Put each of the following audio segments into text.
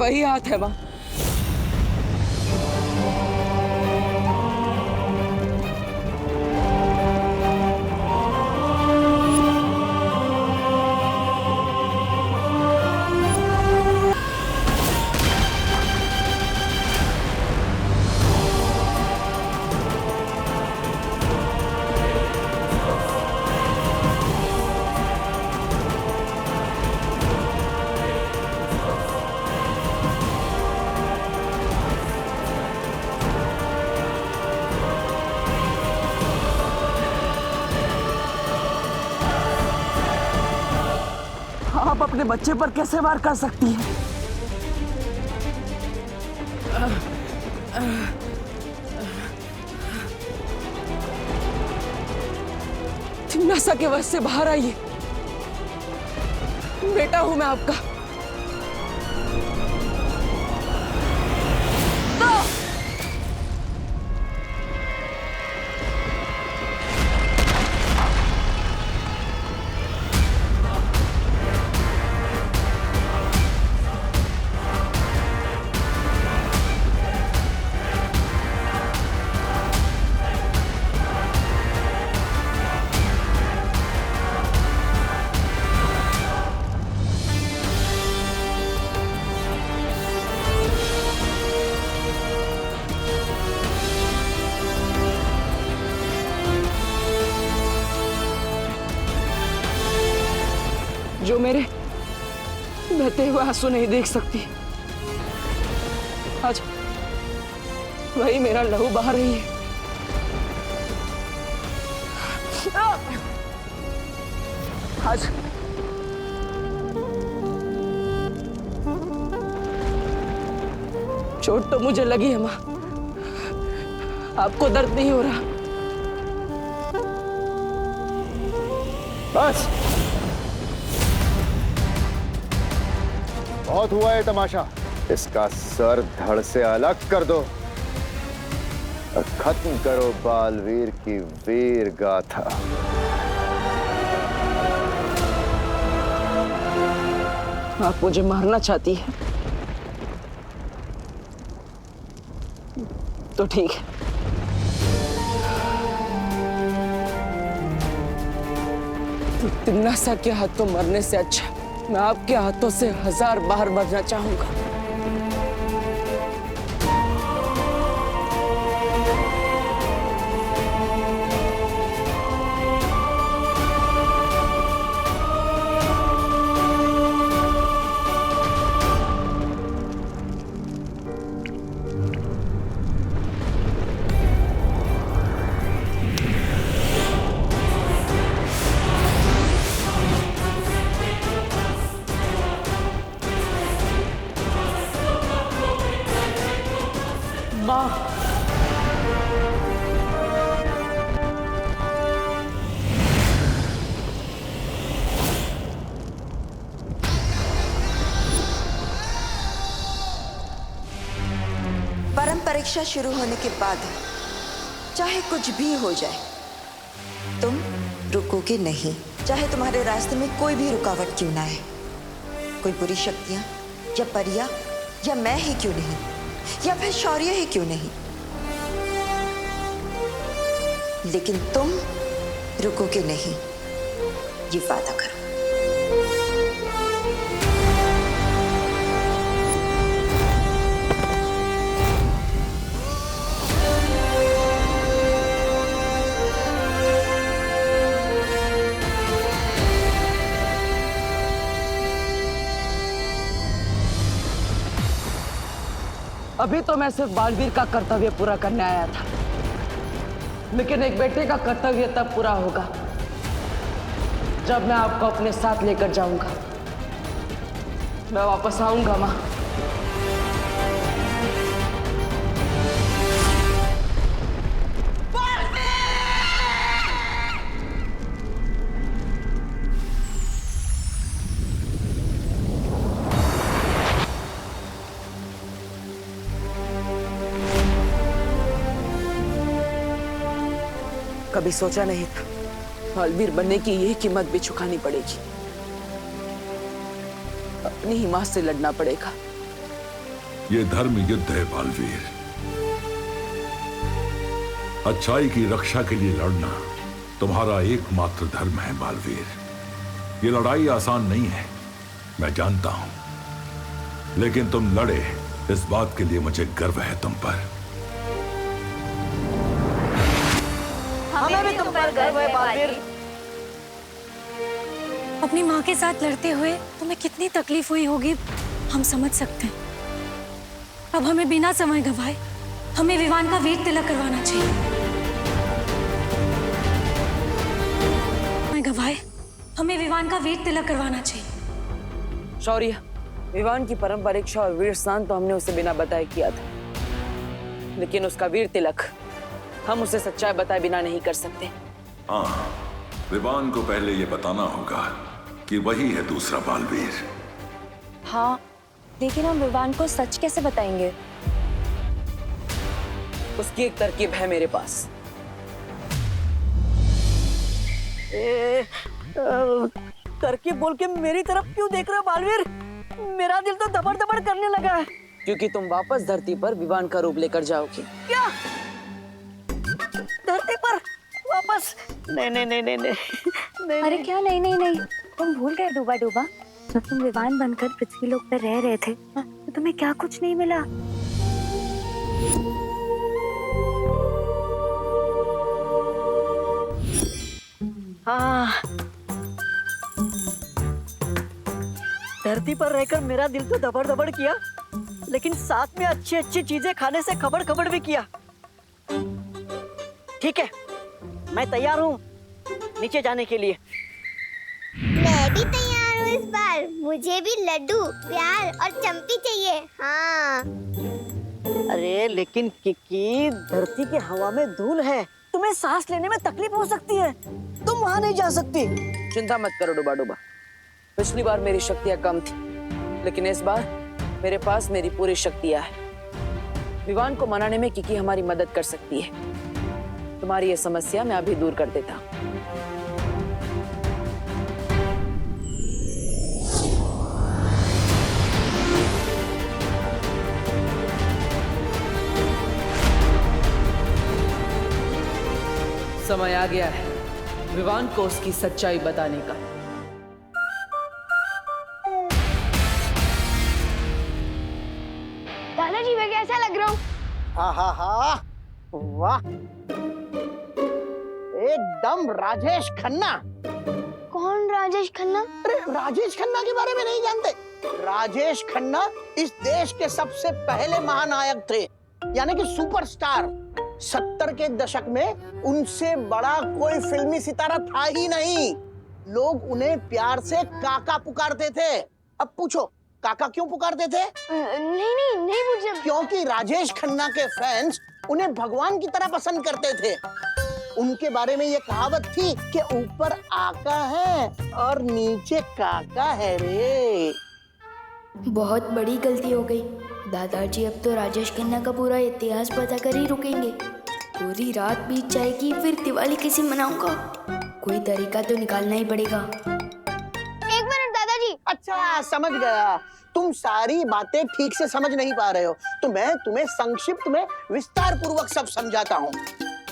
वही हाथ है माँ। आप अपने बच्चे पर कैसे वार कर सकती हैं? तिम्नासा के वश से बाहर आइए। बेटा हूं मैं आपका। जो मेरे बहते हुए आंसू नहीं देख सकती, आज वही मेरा लहू बहा रही है। आज चोट तो मुझे लगी है माँ, आपको दर्द नहीं हो रहा। बस बहुत हुआ है तमाशा। इसका सर धड़ से अलग कर दो और खत्म करो बालवीर की वीर गाथा। आप मुझे मारना चाहती है तो ठीक है। तिम्नासा के हाथों मरने से अच्छा मैं आपके हाथों से 1000 बार मरना चाहूंगा। परम परीक्षा शुरू होने के बाद चाहे कुछ भी हो जाए, तुम रुकोगे नहीं। चाहे तुम्हारे रास्ते में कोई भी रुकावट क्यों ना आए, कोई बुरी शक्तियां या परियां या मैं ही क्यों नहीं, या फिर शौर्य ही क्यों नहीं, लेकिन तुम रुकोगे नहीं, ये वादा करो। अभी तो मैं सिर्फ बालवीर का कर्तव्य पूरा करने आया था, लेकिन एक बेटे का कर्तव्य तब पूरा होगा जब मैं आपको अपने साथ लेकर जाऊंगा। मैं वापस आऊंगा माँ। कभी सोचा नहीं था बालवीर बनने की यही कीमत भी चुकानी पड़ेगी। अपनी ही मां से लड़ना पड़ेगा। ये धर्म युद्ध है बालवीर। अच्छाई की रक्षा के लिए लड़ना तुम्हारा एकमात्र धर्म है बालवीर। ये लड़ाई आसान नहीं है, मैं जानता हूं, लेकिन तुम लड़े, इस बात के लिए मुझे गर्व है तुम पर। हमें भी तुम पर गर्व है बालवीर। अपनी माँ के साथ लड़ते हुए तुम्हें कितनी तकलीफ हुई होगी हम समझ सकते हैं। अब हमें बिना समय गंवाए हमें विवान का वीर तिलक करवाना चाहिए। हमें विवान का वीर तिलक करवाना चाहिए। शौर्य, विवान की परम परीक्षा और वीर स्नान तो हमने उसे बिना बताए किया था, लेकिन उसका वीर तिलक हम उसे सच्चाई बताए बिना नहीं कर सकते। हाँ, विवान को पहले ये बताना होगा कि वही है दूसरा बालवीर। हाँ, लेकिन हम विवान को सच कैसे बताएंगे? उसकी एक तरकीब है मेरे पास। तरकीब बोल के मेरी तरफ क्यों देख रहे हो बालवीर? मेरा दिल तो धबड़ धबड़ करने लगा है। क्योंकि तुम वापस धरती पर विवान का रूप लेकर जाओगी। क्या? धरती पर वापस? नहीं नहीं नहीं नहीं नहीं, नहीं। अरे क्या नहीं नहीं नहीं, तुम भूल गए डूबा डूबा, जब तुम विवान बनकर पृथ्वी लोक पर रह रहे थे तो तुम्हें क्या कुछ नहीं मिला? हाँ, धरती पर रहकर मेरा दिल तो दबड़ दबड़ किया, लेकिन साथ में अच्छी अच्छी चीजें खाने से खबड़ खबड़ भी किया। ठीक है, मैं तैयार हूँ नीचे जाने के लिए। मैं भी तैयार हूँ इस बार। मुझे भी लड्डू, प्यार और चंपी चाहिए। हाँ। अरे लेकिन किकी, धरती के हवा में धूल है, तुम्हें सांस लेने में तकलीफ हो सकती है, तुम वहाँ नहीं जा सकती। चिंता मत करो डूबा डूबा, पिछली बार मेरी शक्तियाँ कम थी, लेकिन इस बार मेरे पास मेरी पूरी शक्तियाँ हैं। विवान को मनाने में किकी हमारी मदद कर सकती है। तुम्हारी ये समस्या मैं अभी दूर कर देता हूँ। समय आ गया है विवान को उसकी सच्चाई बताने का। दादाजी मैं कैसा लग रहा हूँ? हाँ हाँ हाँ, वाह, एकदम राजेश खन्ना। कौन राजेश खन्ना? अरे राजेश खन्ना के बारे में नहीं जानते? राजेश खन्ना इस देश के सबसे पहले महानायक थे, यानी कि सुपरस्टार। 70 के दशक में उनसे बड़ा कोई फिल्मी सितारा था ही नहीं। लोग उन्हें प्यार से काका पुकारते थे। अब पूछो काका क्यों पुकारते थे? नहीं नहीं नहीं पूछा। क्योंकि राजेश खन्ना के फैंस उन्हें भगवान की तरह पसंद करते थे। उनके बारे में ये कहावत थी कि ऊपर आका है और नीचे काका है रे। बहुत बड़ी गलती हो गई दादाजी। अब तो राजेश खन्ना का पूरा इतिहास पता कर ही रुकेंगे। पूरी रात बीत जाएगी, फिर दिवाली कैसे मनाऊंगा? कोई तरीका तो निकालना ही पड़ेगा। एक मिनट दादाजी। अच्छा समझ गया, तुम सारी बातें ठीक से समझ नहीं पा रहे हो, तो मैं तुम्हें संक्षिप्त में विस्तार पूर्वक सब समझाता हूँ।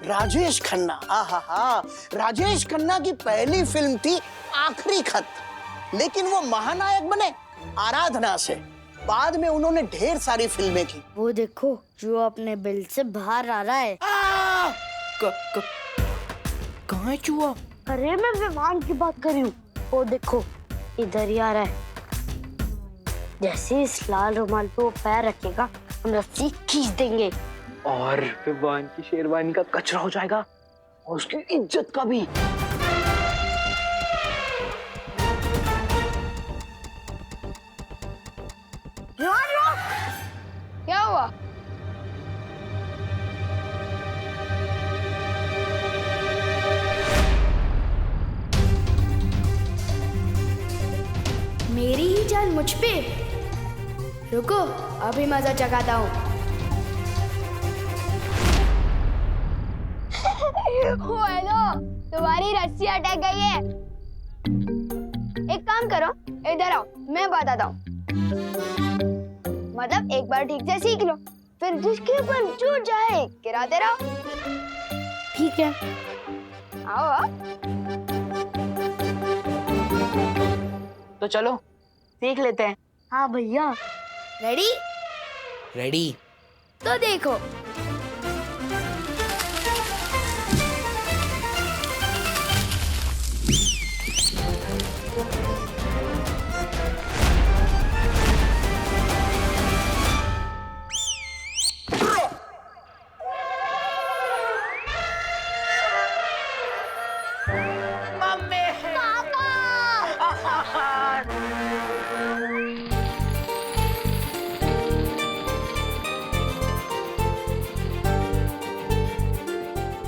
राजेश खन्ना, आहा, राजेश खन्ना की पहली फिल्म थी आखिरी खत, लेकिन वो महानायक बने आराधना से। बाद में उन्होंने ढेर सारी फिल्में की। वो देखो जो अपने बिल से बाहर आ रहा है। कहाँ है चूहा? अरे मैं विमान की बात कर रही हूँ। वो देखो इधर ही आ रहा है। जैसे इस लाल रुमाल पे वो पैर रखेगा हम रस्सी खींच देंगे और विवान की शेरवानी का कचरा हो जाएगा और उसकी इज्जत का भी। क्या हुआ? मेरी ही जान मुझ पे। रुको अभी मजा चखाता हूँ। हेलो, तुम्हारी रस्सी अटक गई है। एक काम करो, इधर आओ, मैं बताता हूँ। मतलब एक बार ठीक से सीख लो, फिर जिसके ऊपर जो चाहे गिराते रहो। ठीक है। आओ आओ। तो चलो सीख लेते हैं। हाँ भैया। रेडी? रेडी। तो देखो।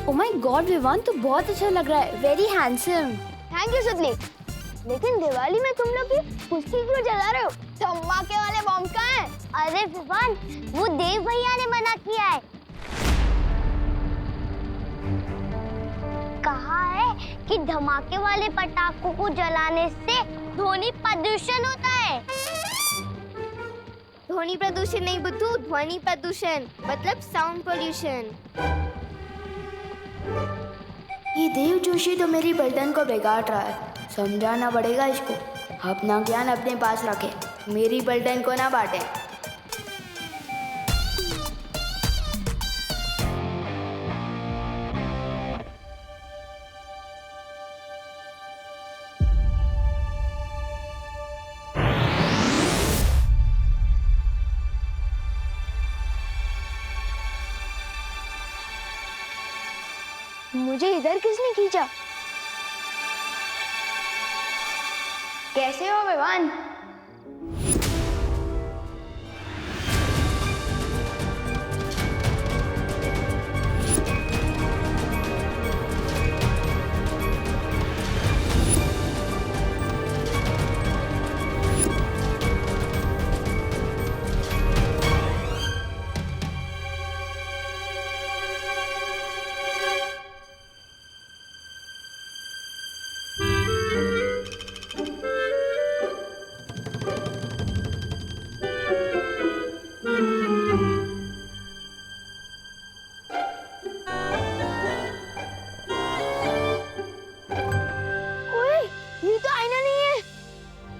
ओ माय गॉड विवान, तो बहुत अच्छा लग रहा है। Very handsome. थैंक यू सुतली। लेकिन दिवाली में तुम लोग कुश्ती क्यों जला रहे हो? धमाके वाले बम कहाँ हैं? अरे विवान, वो देव भैया ने मना किया है। कहा है कि धमाके वाले पटाखों को जलाने से ध्वनि प्रदूषण होता है। ध्वनि प्रदूषण नहीं बुद्धू, ध्वनि प्रदूषण मतलब साउंड पोल्यूशन। ये देव जोशी तो मेरी बर्तन को बिगाड़ रहा है। समझाना पड़ेगा इसको। अपना ज्ञान अपने पास रखे, मेरी बर्तन को ना बांटे। मुझे इधर किसने खींचा? कैसे हो विवान?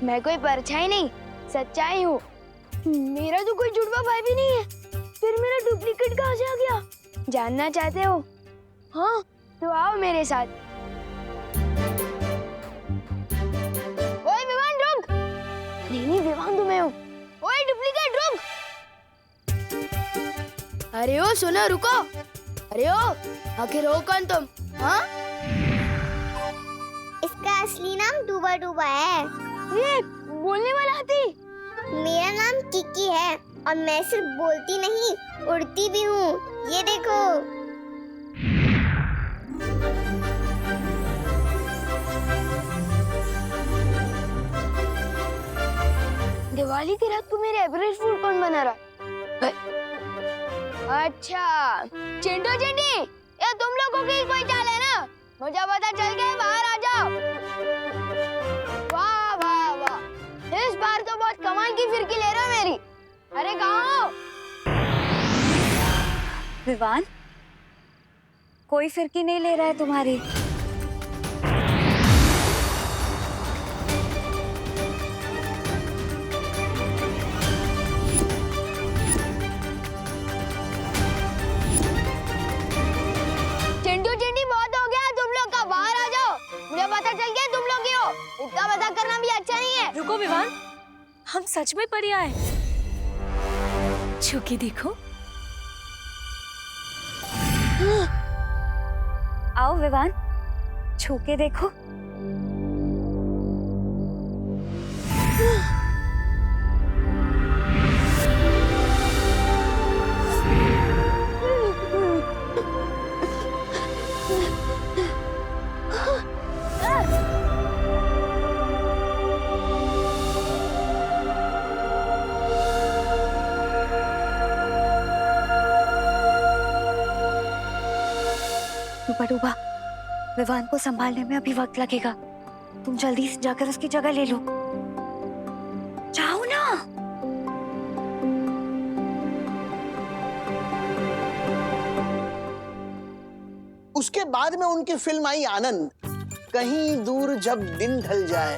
मैं कोई परछाई नहीं, सच्चाई हूँ। मेरा तो कोई जुड़वा भाई भी नहीं है, फिर मेरा डुप्लीकेट कहाँ से आ गया? जानना चाहते हो? हाँ, तो आओ मेरे साथ। ओए विवान रुक! नहीं विवान तो मैं हूँ। ओए डुप्लीकेट रुक! अरे ओ सुनो, रुको। अरे ओ, आखिर हो कौन तुम? हाँ? इसका असली नाम डूबा डूबा है। ये बोलने वाला हाथी। मेरा नाम किकी है और मैं सिर्फ बोलती नहीं, उड़ती भी हूँ। ये देखो। दिवाली की रात को मेरे एवरेज फूड कौन बना रहा? अच्छा, चिंटू चिंटी, ये तुम लोगों की कोई चाल है ना? मुझे पता चल गया, बाहर आ जाओ। वाह वाह वाह, इस बार तो बहुत कमाल की फिरकी ले रहे हो मेरी। अरे कहाँ हो? विवान, कोई फिरकी नहीं ले रहा है तुम्हारी। चिंटू चिंटी, बहुत हो गया तुम लोग का, बाहर आ जाओ। मुझे पता चल गया तुम लोग ही हो। इतना मजाक करना भी अच्छा नहीं है। रुको विवान, हम सच में परी आए। छू के देखो। आओ विवान, छू के देखो। डूबा डूबा, विवान को संभालने में अभी वक्त लगेगा। तुम जल्दी से जाकर उसकी जगह ले लो। जाओ ना। उसके बाद में उनकी फिल्म आई आनंद, कहीं दूर जब दिन ढल जाए।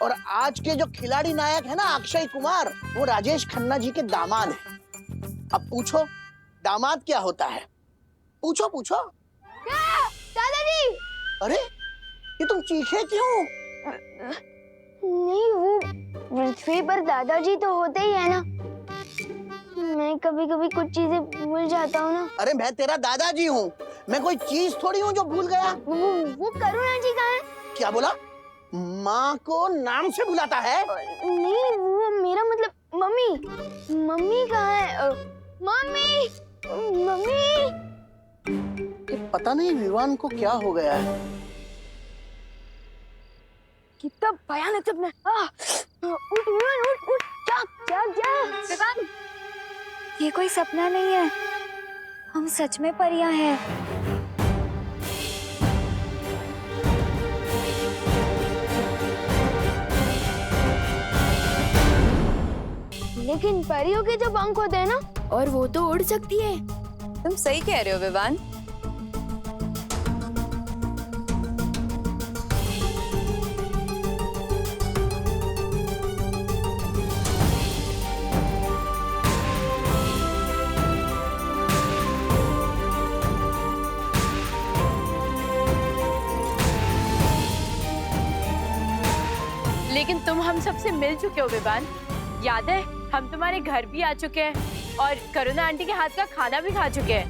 और आज के जो खिलाड़ी नायक है ना अक्षय कुमार, वो राजेश खन्ना जी के दामाद हैं। अब पूछो दामाद क्या होता है? पूछो पूछो। दादाजी! अरे ये तुम चीखे क्यों? नहीं, वो पृथ्वी पर दादाजी तो होते ही है ना। मैं कभी कभी कुछ चीजें भूल जाता हूँ ना। अरे मैं तेरा दादाजी हूँ, मैं कोई चीज थोड़ी हूँ जो भूल गया। वो करुणा जी कहाँ है? क्या बोला? माँ को नाम से बुलाता है? नहीं, वो मेरा मतलब मम्मी। मम्मी कहाँ है? Mummy, mummy. पता नहीं विवान को क्या हो गया है। कितना भयानक सपना। उठ विवान, उठ उठ, जाग जाग जाग। विवान, ये कोई सपना नहीं है, हम सच में परियां हैं। लेकिन परियों के जो पंख होते हैं ना, और वो तो उड़ सकती है। तुम सही कह रहे हो विवान। लेकिन तुम हम सबसे मिल चुके हो विवान। याद है हम तुम्हारे घर भी आ चुके हैं और करुणा आंटी के हाथ का खाना भी खा चुके हैं।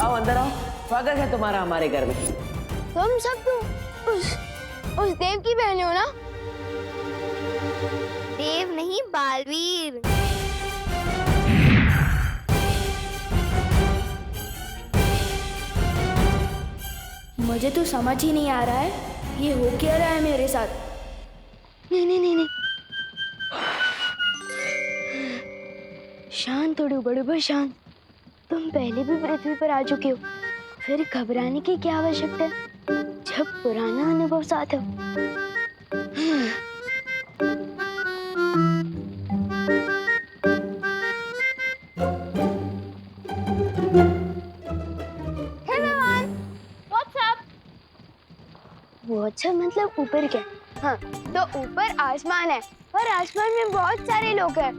आओ अंदर आओ, स्वागत है तुम्हारा हमारे घर में। तुम सब तो उस देव की बहन हो ना? देव नहीं, बालवीर। मुझे तो समझ ही नहीं आ रहा है ये हो क्या रहा है मेरे साथ। नहीं नहीं नहीं नहीं, शांत थोड़ी बड़े भाई, शांत। तुम पहले भी पृथ्वी पर आ चुके हो, फिर घबराने की क्या आवश्यकता है जब पुराना अनुभव साथ हो। वो अच्छा मतलब ऊपर क्या? हाँ, तो ऊपर आसमान है और आसमान में बहुत सारे लोग हैं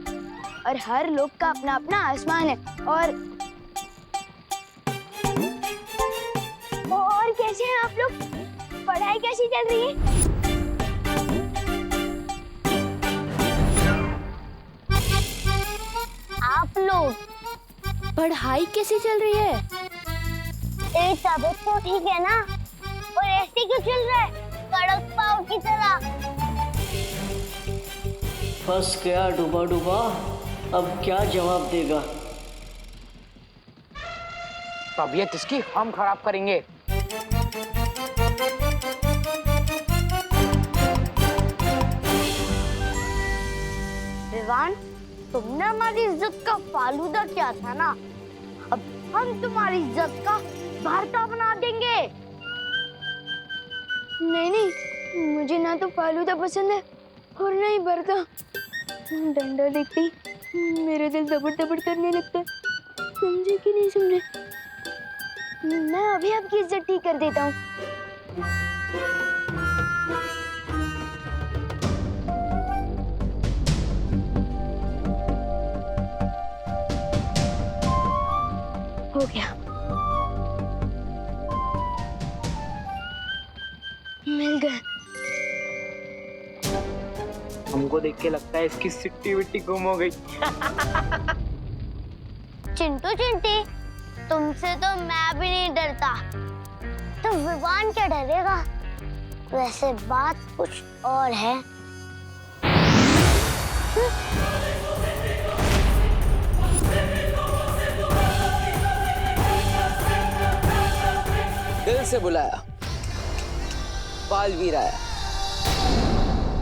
और हर लोग का अपना अपना आसमान है। और कैसे हैं आप लोग? पढ़ाई कैसी चल रही है? आप लोग पढ़ाई कैसी चल रही है? तबीयत तो ठीक है ना? और ऐसे क्यों चल रहा है कड़क पाव की तरह? फंस गया डूबा डूबा, अब क्या जवाब देगा? तबीयत इसकी हम खराब करेंगे। विवान, तुमने हमारी इज्जत का फालूदा किया था ना, अब हम तुम्हारी इज्जत का भरता बना देंगे। नहीं नहीं, मुझे ना तो फालूदा पसंद है और ना ही भरता। डंडा देखती मेरा दिल दबड़ दबड़ करने लगता है। समझे कि नहीं समझे? मैं अभी आपकी इज्जत ठीक कर देता हूँ। हो गया, मिल गए। हमको देख के लगता है इसकी सिट्टी विट्टी गुम हो गई। चिंटू चिंटी, तुमसे तो मैं भी नहीं डरता, तो विवान क्या डरेगा? वैसे बात कुछ और है। दिल से बुलाया, बालवीर आया।